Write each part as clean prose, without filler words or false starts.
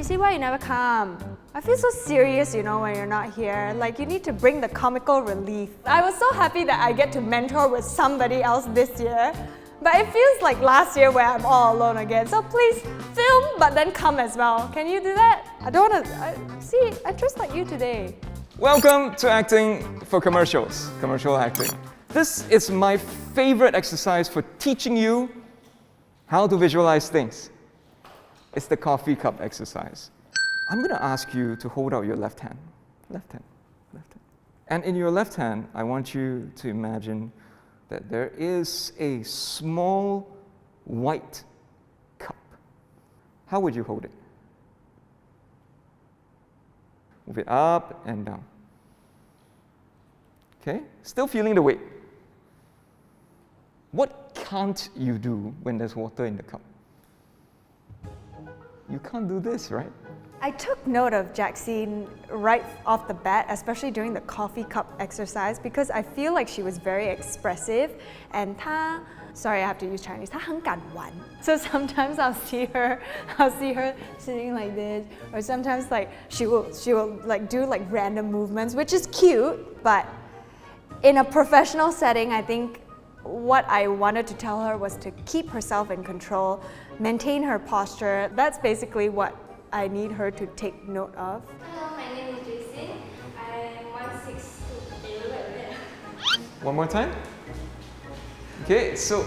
Jessie, why you never come? I feel so serious, you know, when you're not here. Like, you need to bring the comical relief. I was so happy that I get to mentor with somebody else this year. But it feels like last year where I'm all alone again. So please, film, but then come as well. Can you do that? I don't want to... See, I just like you today. Welcome to Acting for Commercials, commercial acting. This is my favorite exercise for teaching you how to visualize things. It's the coffee cup exercise. I'm going to ask you to hold out your left hand. Left hand, left hand. And in your left hand, I want you to imagine that there is a small white cup. How would you hold it? Move it up and down. Okay? Still feeling the weight. What can't you do when there's water in the cup? You can't do this, right? I took note of Jackson right off the bat, especially during the coffee cup exercise, because I feel like she was very expressive and sorry, I have to use Chinese, 她很敢玩. So sometimes I'll see her sitting like this, or sometimes like she will like do like random movements, which is cute, but in a professional setting, I think what I wanted to tell her was to keep herself in control, maintain her posture. That's basically what I need her to take note of. Hello, my name is Jason. I'm 162. One more time. Okay, so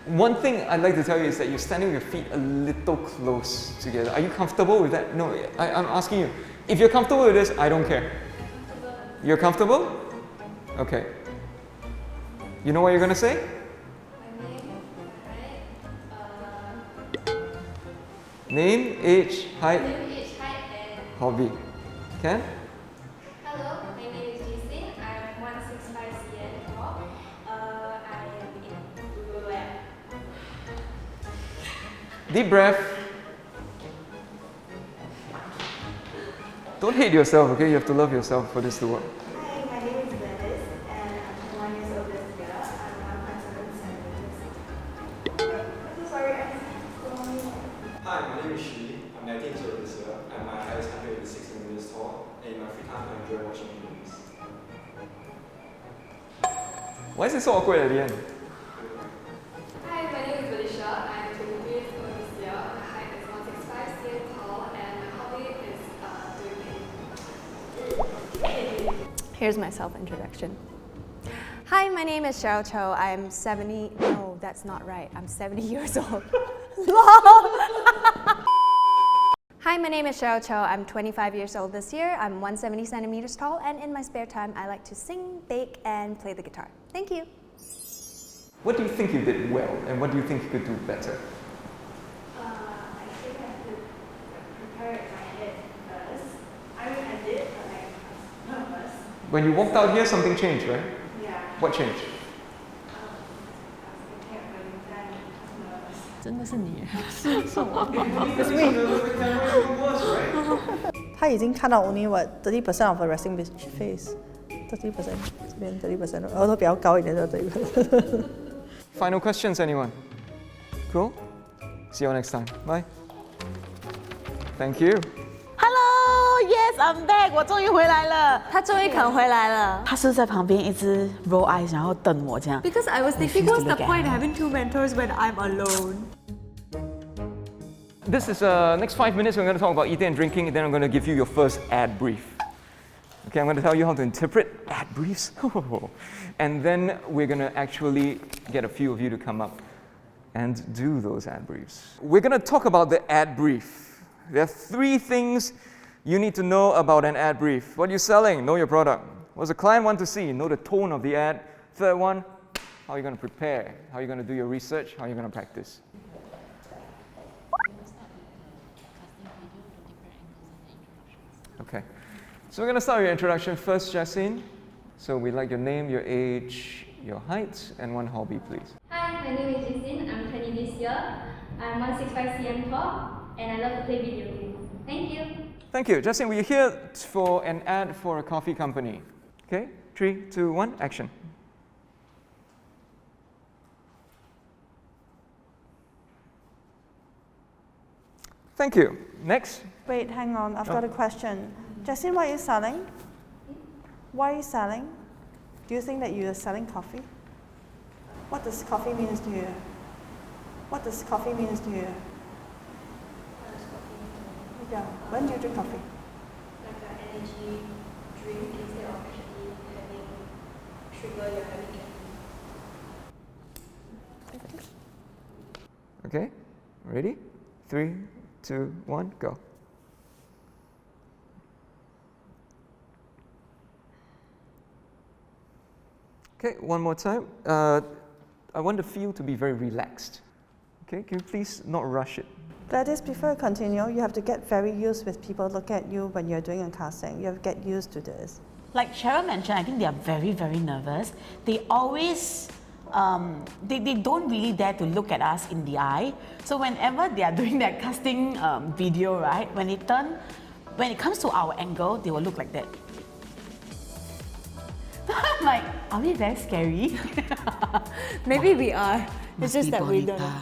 one thing I'd like to tell you is that you're standing with your feet a little close together. Are you comfortable with that? No, I'm asking you. If you're comfortable with this, I don't care. You're comfortable? Okay. You know what you're going to say? Name, age, height, and hobby. Can? hello, my name is Jason. I'm 165 cm tall. I am in Google Lab. Deep breath. Don't hate yourself, okay? You have to love yourself for this to work. Hi, my name is Gladys, and I'm 21 years old this year. I'm 1.7 centimeters. I'm so sorry, Hi, my name is Shi. I'm 19 years old this year, and my height is 160 meters tall. And in my free time, I enjoy watching movies. Why is it so awkward at the end? Hi, my name is Felicia. I'm 23 years old this year. My height is 165 cm tall, and my hobby is doing painting. Here's my self-introduction. Hi, my name is Cheryl Cho. I'm 70, no, that's not right. I'm 70 years old. Hi, my name is Cheryl Cho. I'm 25 years old this year. I'm 170 centimeters tall, and in my spare time, I like to sing, bake, and play the guitar. Thank you. What do you think you did well, and what do you think you could do better? I think I have to prepare it in my head first. I mean, I did, but I was nervous. When you walked out here, something changed, right? Yeah. What changed? I was thinking of going down and I was nervous. 真的是你，是我。他已经看到 only what 30% of the resting face， 30% 这边 30%， 额头比较高一点的30%。Final questions, anyone? Cool? See you all next time. Bye. Thank you. Hello, yes, I'm back， 我终于回来了。他终于肯回来了。他是在旁边一直 roll eyes， 然后等我这样。 Because I was thinking, what's the point having two mentors when I'm alone? This is next 5 minutes. We're going to talk about eating and drinking, and then I'm going to give you your first ad brief. Okay, I'm going to tell you how to interpret ad briefs, and then we're going to actually get a few of you to come up and do those ad briefs. We're going to talk about the ad brief. There are 3 things you need to know about an ad brief. What are you selling? Know your product. What does the client want to see? Know the tone of the ad. Third one, how are you going to prepare? How are you going to do your research? How are you going to practice? Okay, so we're going to start with your introduction first, Jessine. So we'd like your name, your age, your height, and one hobby, please. Hi, my name is Jason. I'm 20 this year. I'm 165 cm tall, and I love to play video games. Thank you. Thank you. Jessine, we're here for an ad for a coffee company. Okay, 3, 2, 1, action. Thank you. Next. Wait, hang on. I've got a question. Justine, what are you selling? What are you selling? Do you think that you are selling coffee? What does coffee mean to you? What does coffee mean to you? Yeah. When do you drink coffee? Like an energy drink instead of actually having sugar, you're having caffeine. Okay. Ready? 3, 2, 1, go. Okay, one more time. I want the feel to be very relaxed. Okay, can you please not rush it? Gladys, before you continue, you have to get very used with people look at you when you're doing a casting. You have to get used to this. Like Cheryl mentioned, I think they are very, very nervous. They always, they don't really dare to look at us in the eye. So whenever they are doing their casting video, right, when it comes to our angle, they will look like that. I'm like, are we very scary? Maybe we are. It's just that we don't know.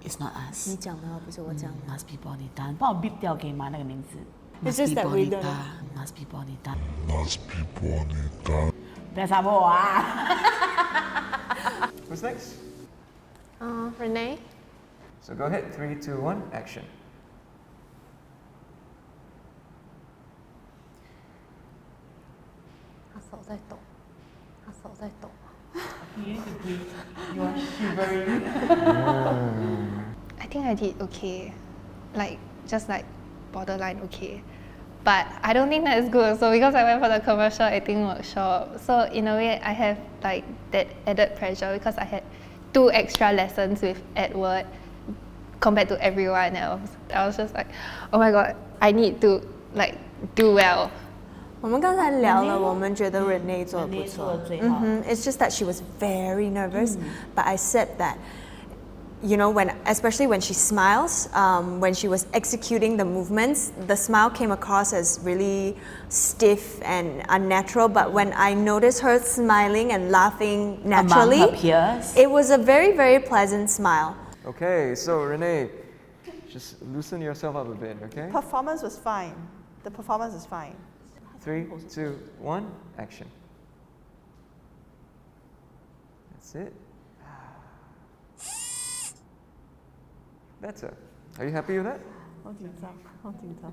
It's not us. 你讲的话不是我讲的。 Must be Bonita. 帮我 beep 掉给吗那个名字 It's just that we don't know. Must be Bonita. Must be Bonita. 不要杀我啊 Who's next? Renee. So go ahead. 3, 2, 1, action. You need to breathe. You are shivering. I think I did okay, like just like borderline okay, but I don't think that is good also because I went for the commercial acting workshop. So in a way, I have like that added pressure because I had 2 extra lessons with Edward compared to everyone else. I was just like, oh my god, I need to like do well. 我们刚才聊了，我们觉得 Renee 做得不 Renee 做错。得最好。It's just that she was very nervous, but I said that, you know, especially when she smiles, when she was executing the movements, the smile came across as really stiff and unnatural. But when I noticed her smiling and laughing naturally, Among her peers. it was a very, very pleasant smile. Okay, so Renee, just loosen yourself up a bit, okay? Performance was fine. The performance is fine. 3, 2, 1, action. That's it. Better. Are you happy with that? 好紧张，好紧张。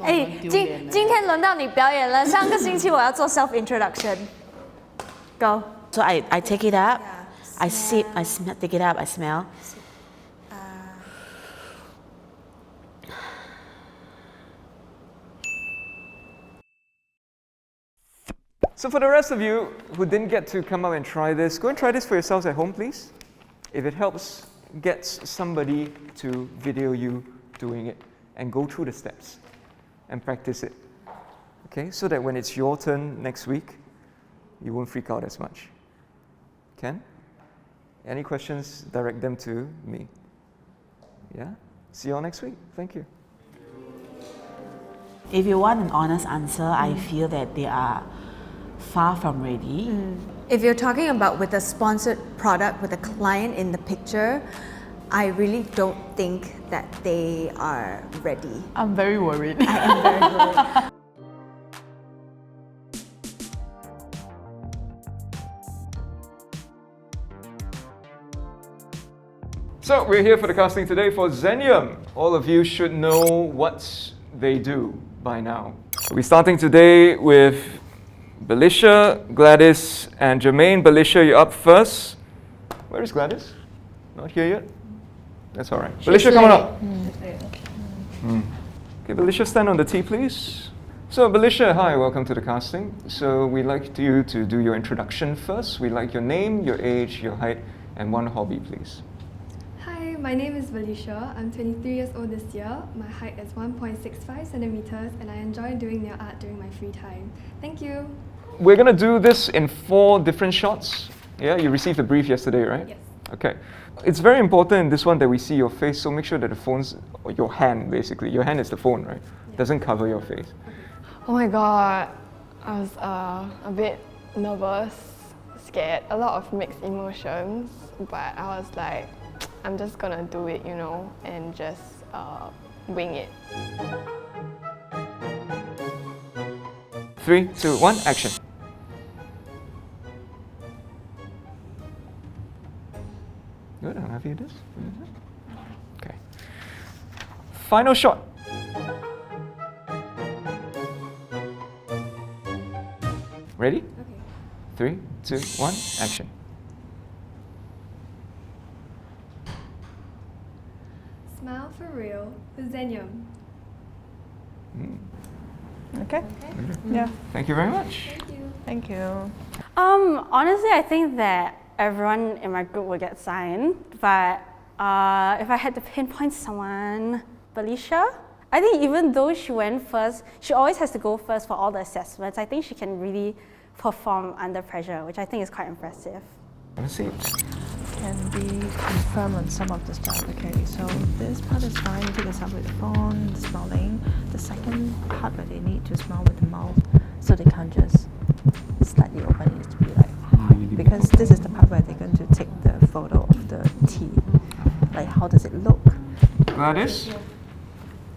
哎，今天轮到你表演了。上个星期我要做 self introduction. Go. So I take it up, I sip, I smell, take it up, I smell. So for the rest of you who didn't get to come out and try this, go and try this for yourselves at home, please. If it helps, get somebody to video you doing it and go through the steps and practice it. Okay, so that when it's your turn next week, you won't freak out as much. Ken? Any questions, direct them to me. Yeah? See you all next week. Thank you. If you want an honest answer, I feel that they are far from ready. If you're talking about with a sponsored product with a client in the picture, I really don't think that they are ready. I'm very worried. I am very worried. So we're here for the casting today for Zenyum. All of you should know what they do by now. We're starting today with Felicia, Gladys, and Jermaine. Felicia, you're up first. Where is Gladys? Not here yet? That's all right. Felicia, come on up. Okay, Felicia, stand on the T, please. So, Felicia, hi, welcome to the casting. So, we'd like you to do your introduction first. We'd like your name, your age, your height, and one hobby, please. Hi, my name is Felicia. I'm 23 years old this year. My height is 1.65 centimeters and I enjoy doing nail art during my free time. Thank you. We're going to do this in 4 different shots. Yeah, you received the brief yesterday, right? Yes. Okay. It's very important in this one that we see your face, so make sure that the phone's, or your hand basically, your hand is the phone, right? Yeah. Doesn't cover your face. Oh my god, I was a bit nervous, scared, a lot of mixed emotions, but I was like, I'm just gonna do it, you know, and just wing it. 3, 2, 1, action. Good, I'll have you do this. Okay. Final shot. Ready? Okay. 3, 2, 1, action. Smile for real with Zenyum. Okay? Yeah. Thank you very much. Thank you. Thank you. Honestly, I think that everyone in my group will get signed, but if I had to pinpoint someone, Felicia. I think even though she went first, she always has to go first for all the assessments. I think she can really perform under pressure, which I think is quite impressive. Let's see. Can be confirmed on some of the stuff. Okay, so this part is fine. You take a sample with the phone, smiling. The second part where they need to smile with the mouth, so they can't just slightly open. It needs to be like, because this is the part where they're going to take the photo of the teeth. Like, how does it look? Gladys?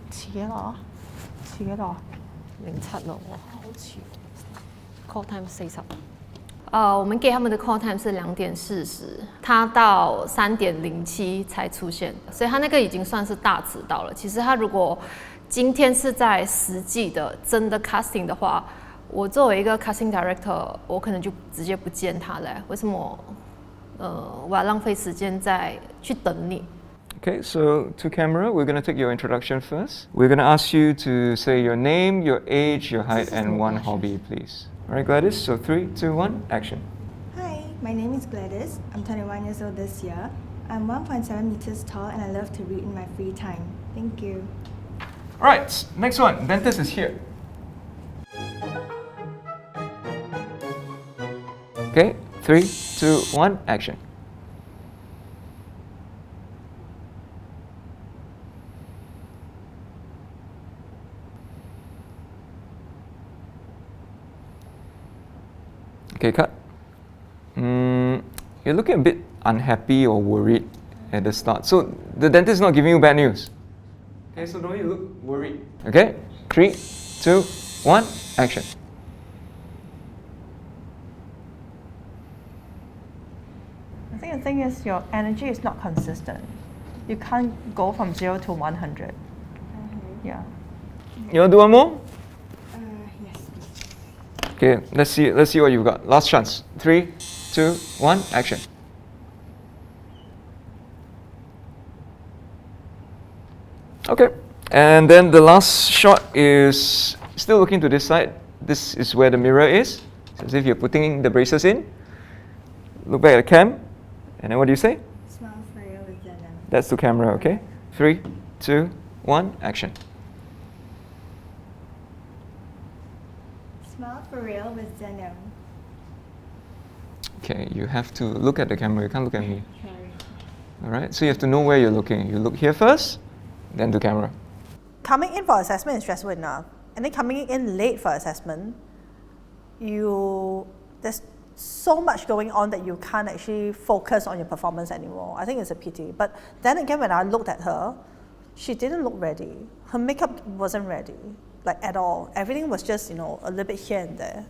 遲咯，07咯，好遲。Call time 40。我们给他们的 call time 是2点40，他到3点07才出现，所以他那个已经算是大迟到了。其实他如果今天是在实际的真的 casting 的话，我作为一个 casting director， 我可能就直接不见他了。为什么？我要浪费时间再去等你？ Okay, so to camera, we're going to take your introduction first. We're going to ask you to say your name, your age, your height, and one hobby, please. All right, Gladys, so 3, 2, 1, action. Hi, my name is Gladys. I'm 21 years old this year. I'm 1.7 meters tall and I love to read in my free time. Thank you. All right, next one. Dentist is here. Okay, 3, 2, 1, action. Okay, cut. You're looking a bit unhappy or worried at the start. So the dentist is not giving you bad news. Okay, so don't you look worried. Okay, 3, 2, 1, action. I think the thing is your energy is not consistent. You can't go from 0 to 100. Yeah. You want to do one more? Yes. Okay, let's see what you've got. Last chance. 3, 2, 1, action. Okay, and then the last shot is still looking to this side. This is where the mirror is. So as if you're putting the braces in. Look back at the cam, and then what do you say? Smile for real with Zenyum. That's to camera, okay? 3, 2, 1, action. Smile for real with Zenyum. Okay, you have to look at the camera, you can't look at me. Sorry. Alright, so you have to know where you're looking. You look here first, then to camera. Coming in for assessment is stressful enough, and then coming in late for assessment, there's so much going on that you can't actually focus on your performance anymore. I think it's a pity. But then again, when I looked at her, she didn't look ready. Her makeup wasn't ready, like at all. Everything was just, a little bit here and there.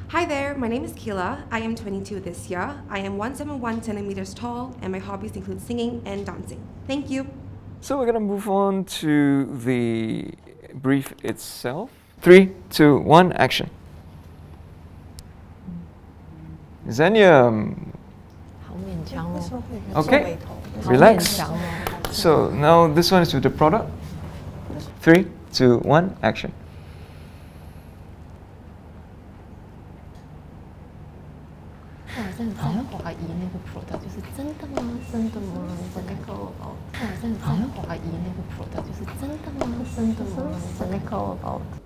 Hi there, my name is Kilah. I am 22 this year. I am 171 centimeters tall, and my hobbies include singing and dancing. Thank you. So we're going to move on to the brief itself. 3, 2, 1, action. Zenyum. Okay, relax. So now this one is with the product. 3, 2, 1, action.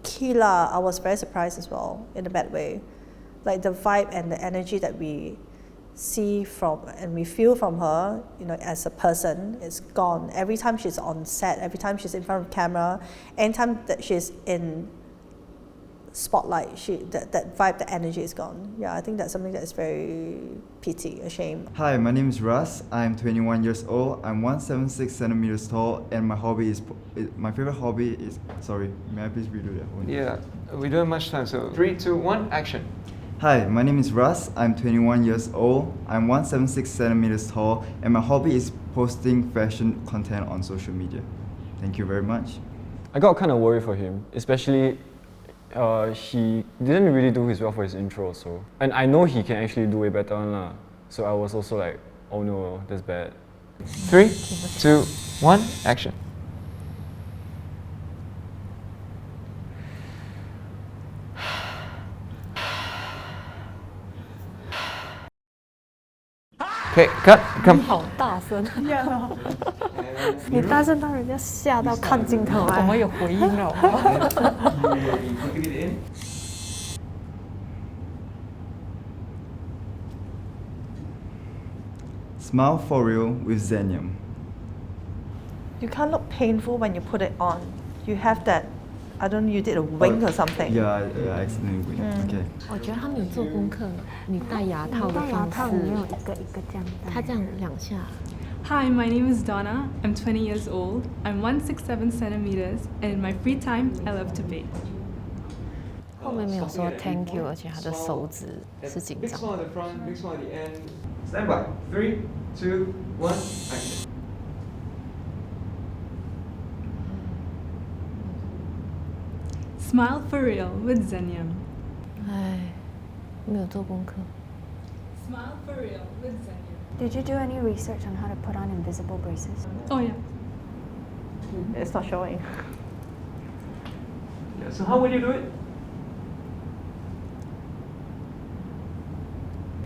Kilah, I was very surprised as well, in a bad way. Like the vibe and the energy that we see from and we feel from her, as a person, is gone. Every time she's on set, every time she's in front of camera, anytime that she's in spotlight, that vibe, the energy is gone. Yeah, I think that's something that is very pity, a shame. Hi, my name is Russ. I'm 21 years old. I'm 176 centimeters tall, and my favorite hobby is. Sorry, may I please redo that one? Yeah, we don't have much time, so 3, 2, 1, action. Hi, my name is Russ. I'm 21 years old. I'm 176 centimeters tall, and my hobby is posting fashion content on social media. Thank you very much. I got kind of worried for him, especially he didn't really do his well for his intro, so. And I know he can actually do way better lah. So I was also like, oh no, that's bad. 3, 2, 1, action. Okay, cut, come. 好大声，你大声到人家吓到看镜头我们有回音了。Smile for real with Zenyum. You can't look painful when you put it on. You have that, I don't know, you did a wink or something. Yeah, I accidentally winked. Okay. 我觉得他没有做功课，你戴牙套的方式，没有一个一个这样戴。他这样2下。Hi, my name is Donna. I'm 20 years old. I'm 167 centimeters, and in my free time, I love to bake. 后面没有说 thank you， 而且他的手指是紧张。Big smile at the front, big smile at the end. Stand by. 3, 2, 1, action. Smile for real with Zenyum. 唉，没有做功课。 Smile for real with Zenyum. Did you do any research on how to put on invisible braces? Oh yeah. It's not showing. Yeah, so how will you do it?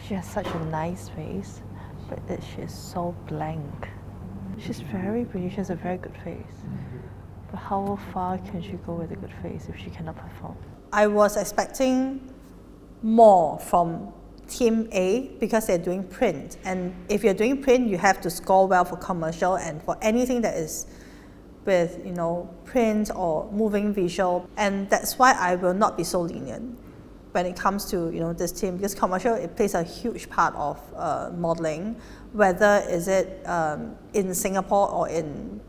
She has such a nice face, but she's so blank. She's very pretty, she has a very good face. But how far can she go with a good face if she cannot perform? I was expecting more from Team A because they're doing print. And if you're doing print, you have to score well for commercial and for anything that is with, you know, print or moving visual. And that's why I will not be so lenient when it comes to, you know, this team, because commercial, it plays a huge part of modeling, whether is it in Singapore or in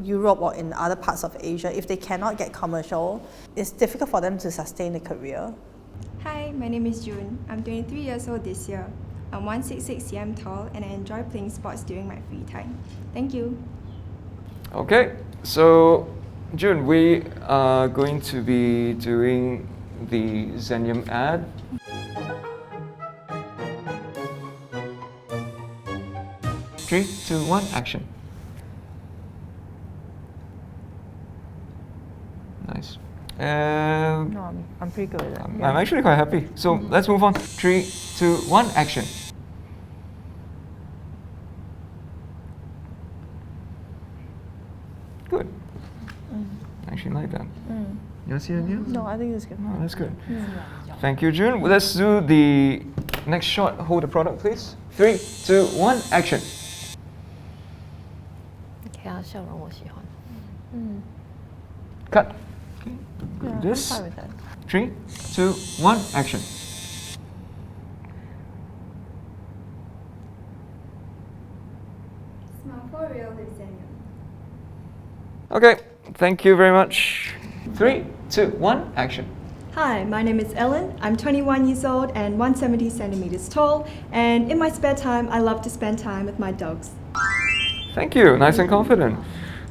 Europe or in other parts of Asia. If they cannot get commercial, it's difficult for them to sustain a career. Hi, my name is June. I'm 23 years old this year. I'm 166 cm tall and I enjoy playing sports during my free time. Thank you. Okay, so June, we are going to be doing the Zenyum ad. Three, two, one, action. Nice. No, I'm pretty good with that. I'm actually quite happy. So let's move on. 3, 2, 1, action. Good. I actually like that. You want to see it again? No, I think it's good. Oh, that's good. Thank you, June. Let's do the next shot. Hold the product, please. 3, 2, 1, action. 给他笑容，我喜欢。 Cut. Okay. This. 3, 2, 1, action. Smile for real with Zenyum. Okay. Thank you very much. 3, 2, 1, action. Hi, my name is Ellen. I'm 21 years old and 170 centimeters tall. And in my spare time, I love to spend time with my dogs. Thank you. Nice and confident.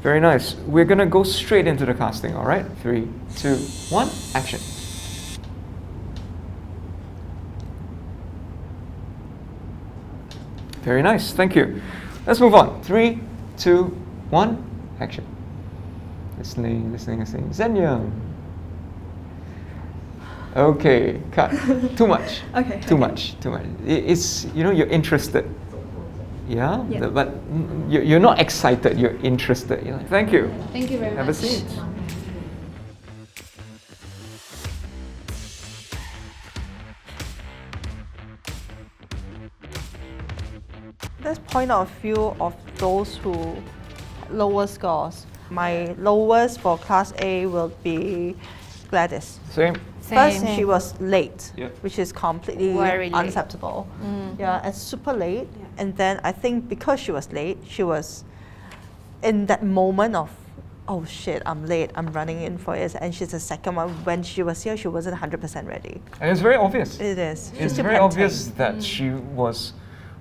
Very nice. We're going to go straight into the casting, all right? 3, 2, 1, action. Very nice. Thank you. Let's move on. 3, 2, 1, action. Listening. Zenyum. Okay, cut. Too much. Okay. Too much. It's, you know, you're interested. Yeah? Yeah. But you're not excited, you're interested. You're like, thank you. Thank you very much. Have a seat. Let's point out a few of those who lower scores. My lowest for Class A will be Gladys. Same. First, she was late, Yeah. which is completely Very late. unacceptable. Yeah, and super late. And then I think because she was late, she was in that moment of, oh shit, I'm late, I'm running in for it. And she's the second one. When she was here, she wasn't 100% ready. And it's very obvious. It is. It's still very panting. obvious that she was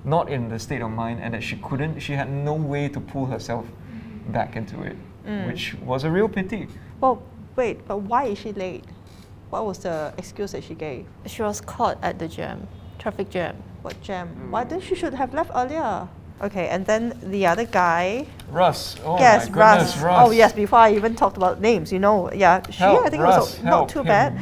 not in the state of mind and that she had no way to pull herself back into it, which was a real pity. Well, wait, but why is she late? What was the excuse that she gave? She was caught at the jam, traffic jam. What jam? Why didn't she should have left earlier? Okay, and then the other guy. Russ. Oh yes, my goodness, Russ. Oh yes, before I even talked about names, you know, yeah, she Help, I think Russ, was not too bad.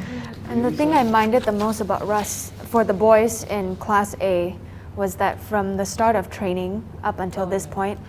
And the thing I minded the most about Russ for the boys in Class A was that from the start of training up until this point,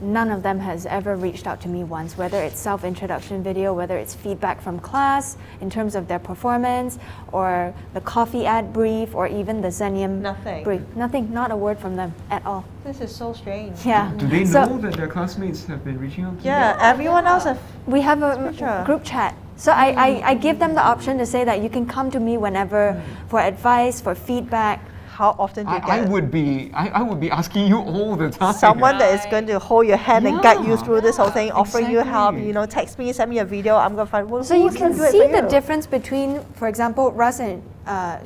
none of them has ever reached out to me once, whether it's self-introduction video, whether it's feedback from class in terms of their performance, or the coffee ad brief, or even the Zenyum brief. Nothing, not a word from them at all. This is so strange. Yeah. Do they know that their classmates have been reaching out to Yeah, everyone else have. We have a group chat. So I give them the option to say that you can come to me whenever for advice, for feedback. How often do you get I would be asking you all the time. someone that is going to hold your hand and guide you through this whole thing, offering you help, you know, text me, send me a video, I'm going to find, well, So you who's can gonna do it see for the you? difference between, for example, Russ and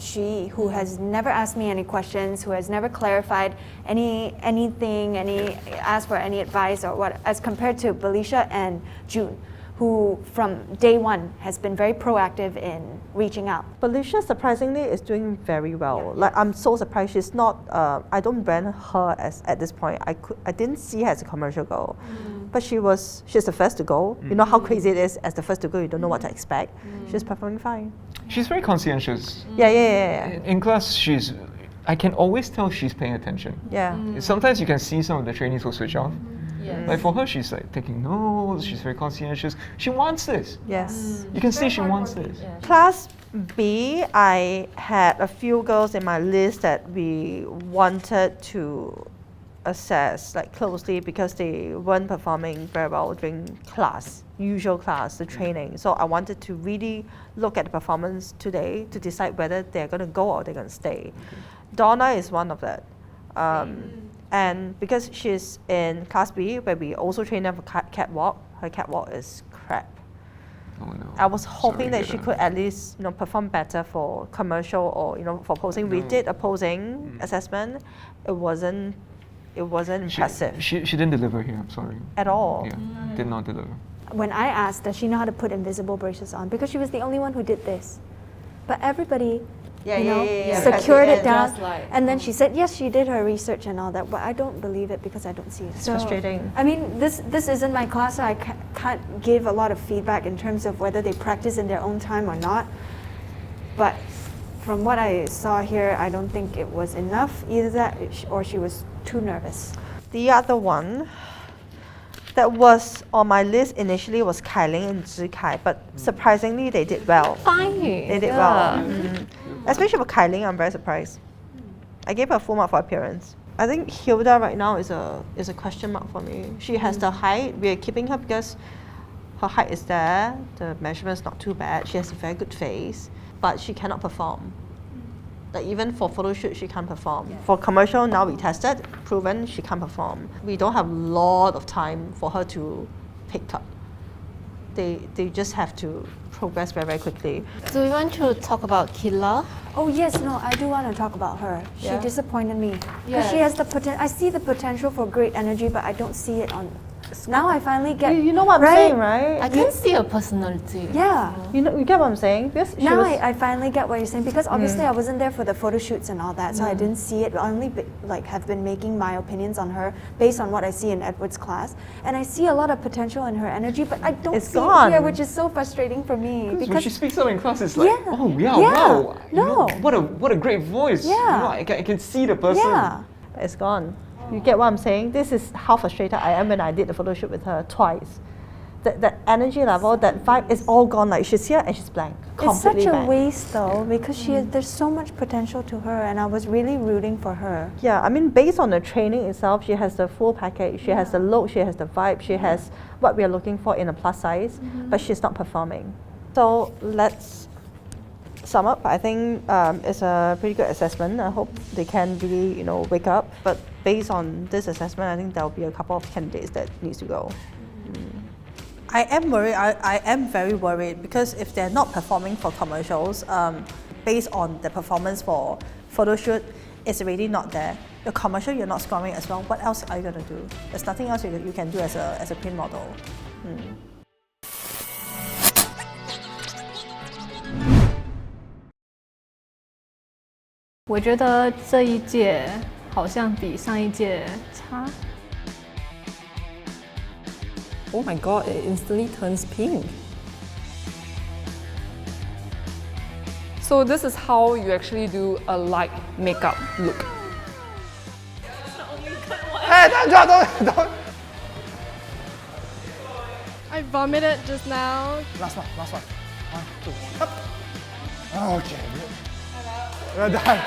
she, who has never asked me any questions, who has never clarified anything, asked for any advice or what, as compared to Felicia and June, who from day one has been very proactive in reaching out. Felicia surprisingly is doing very well. Like I'm so surprised she's not. I don't brand her as at this point. I didn't see her as a commercial girl, but she's the first to go. You know how crazy it is as the first to go. You don't know what to expect. She's performing fine. She's very conscientious. Yeah. In class, I can always tell she's paying attention. Yeah. Sometimes you can see some of the trainees will switch off. Yes. Like for her, she's like taking notes, she's very conscientious. She wants this. Yes. You can see she wants this. Class B, I had a few girls in my list that we wanted to assess like closely because they weren't performing very well during usual class, the training. So I wanted to really look at the performance today to decide whether they're going to go or they're going to stay. Donna is one of that. And because she's in Class B, where we also train her for catwalk, her catwalk is crap. Oh no. I was hoping that she could at least, perform better for commercial or, for posing. We did a posing assessment. It wasn't impressive. She didn't deliver here, I'm sorry. At all. Yeah, did not deliver. When I asked, does she know how to put invisible braces on? Because she was the only one who did this. But everybody secured it down. And then she said, yes, she did her research and all that, but I don't believe it because I don't see it. It's frustrating. I mean, this isn't my class, so I can't give a lot of feedback in terms of whether they practice in their own time or not. But from what I saw here, I don't think it was enough, either that or she was too nervous. The other one that was on my list initially was Kilah and Zhikai, but surprisingly they did well. Fine. They did well. Especially for Kilah, I'm very surprised. I gave her a full mark for appearance. I think Hilda right now is a question mark for me. She has the height. We are keeping her because her height is there. The measurement is not too bad. She has a very good face, but she cannot perform. Like even for photo shoot, she can't perform. For commercial, now we tested, proven she can't perform. We don't have a lot of time for her to pick up. They just have to progress very, very quickly. Do we want to talk about Kilah? Oh yes, no, I do want to talk about her. She disappointed me. Because she has the potential. I see the potential for great energy, but I don't see it on. Now I finally get. You know what I'm saying, right? I can see her personality. Yeah. You get what I'm saying? Because now I finally get what you're saying, because obviously I wasn't there for the photo shoots and all that, so I didn't see it. I only have been making my opinions on her based on what I see in Edward's class, and I see a lot of potential in her energy, but I don't see it here, which is so frustrating for me. Because Because when she speaks out in class, it's like, wow. No. You know, what a great voice. Yeah. I can see the person. Yeah. It's gone. You get what I'm saying? This is how frustrated I am when I did the photo shoot with her twice. That energy level, that vibe is all gone. Like she's here and she's blank. It's such a blank. waste though, because there's so much potential to her, and I was really rooting for her. Yeah, I mean, based on the training itself, she has the full package. She has the look, she has the vibe, she has what we are looking for in a plus size, but she's not performing. So let's sum up. I think it's a pretty good assessment. I hope they can really, wake up. But based on this assessment, I think there will be a couple of candidates that needs to go. I am worried. I am very worried because if they're not performing for commercials, based on the performance for photo shoot, it's already not there. The commercial you're not scoring as well. What else are you going to do? There's nothing else you can do as a print model. 我觉得这一届好像比上一届差。Oh my god, it instantly turns pink. So this is how you actually do a light makeup look. Hey, don't! I vomited just now. Last one. 1, 2, 3. Okay. We're done.